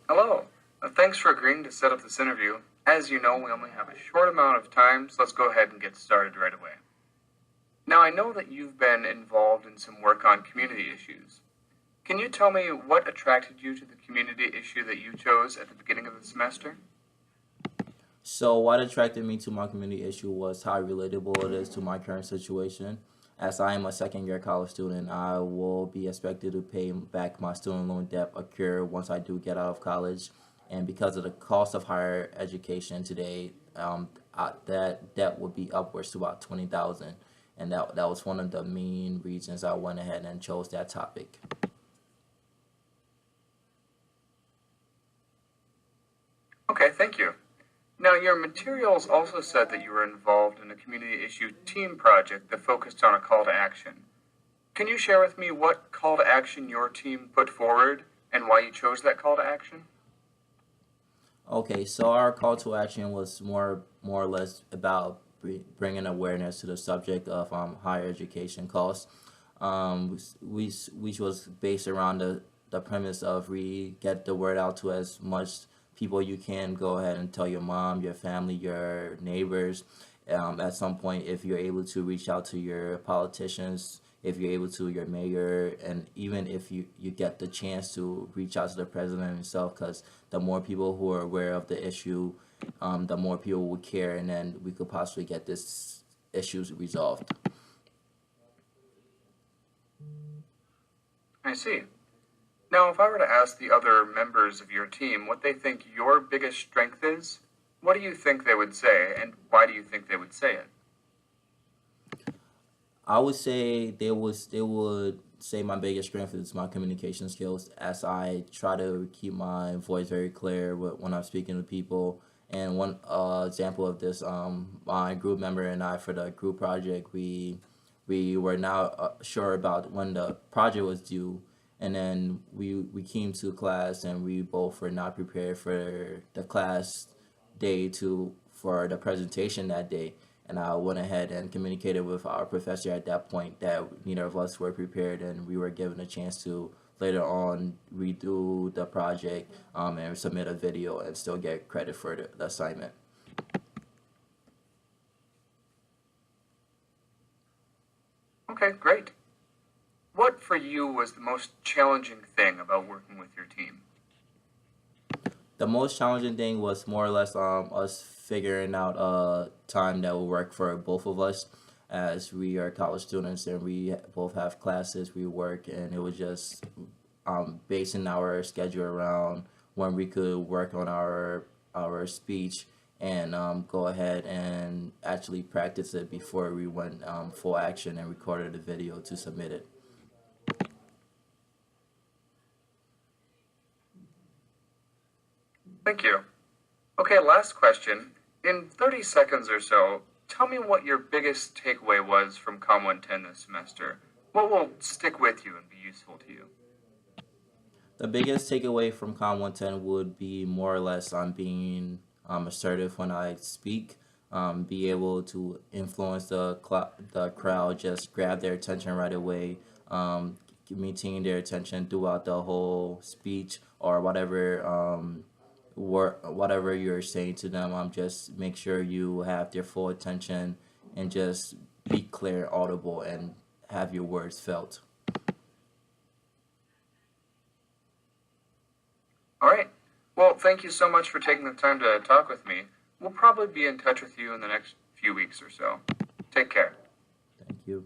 Hello. Thanks for agreeing to set up this interview. As you know, we only have a short amount of time, so let's go ahead and get started right away. Now, I know that you've been involved in some work on community issues. Can you tell me what attracted you to the community issue that you chose at the beginning of the semester? So what attracted me to my community issue was how relatable it is to my current situation. As I am a second year college student, I will be expected to pay back my student loan debt occur once I do get out of college. And because of the cost of higher education today, that debt would be upwards to about 20,000. And that was one of the main reasons I went ahead and chose that topic. Okay, thank you. Now, your materials also said that you were involved in a community issue team project that focused on a call to action. Can you share with me what call to action your team put forward and why you chose that call to action? Okay, so our call to action was more or less about bringing awareness to the subject of higher education costs, which was based around the premise of get the word out to as much people you can. Go ahead and tell your mom, your family, your neighbors. At some point, if you're able to reach out to your politicians, if you're able to your mayor, and even if you get the chance to reach out to the president himself, because the more people who are aware of the issue, the more people would care, and then we could possibly get this issues resolved. I see. Now, if I were to ask the other members of your team what they think your biggest strength is, what do you think they would say, and why do you think they would say it? I would say they would say my biggest strength is my communication skills, as I try to keep my voice very clear when I'm speaking to people. And one example of this, my group member and I, for the group project, we were not sure about when the project was due, and then we came to class and we both were not prepared for the class day to for the presentation that day. And I went ahead and communicated with our professor at that point that neither of us were prepared, and we were given a chance to later on redo the project, and submit a video and still get credit for the assignment. Okay, great. What for you was the most challenging thing about working with your team? The most challenging thing was more or less us figuring out a time that will work for both of us, as we are college students and we both have classes, we work, and it was just basing our schedule around when we could work on our speech, and go ahead and actually practice it before we went full action and recorded the video to submit it. Thank you. Okay, last question. In 30 seconds or so, tell me what your biggest takeaway was from Com 110 this semester. What will stick with you and be useful to you? The biggest takeaway from Com 110 would be more or less on being assertive when I speak, be able to influence the crowd, just grab their attention right away, maintaining their attention throughout the whole speech or whatever you're saying to them. Just make sure you have their full attention and just be clear, audible, and have your words felt. All right. Well, thank you so much for taking the time to talk with me. We'll probably be in touch with you in the next few weeks or so. Take care. Thank you.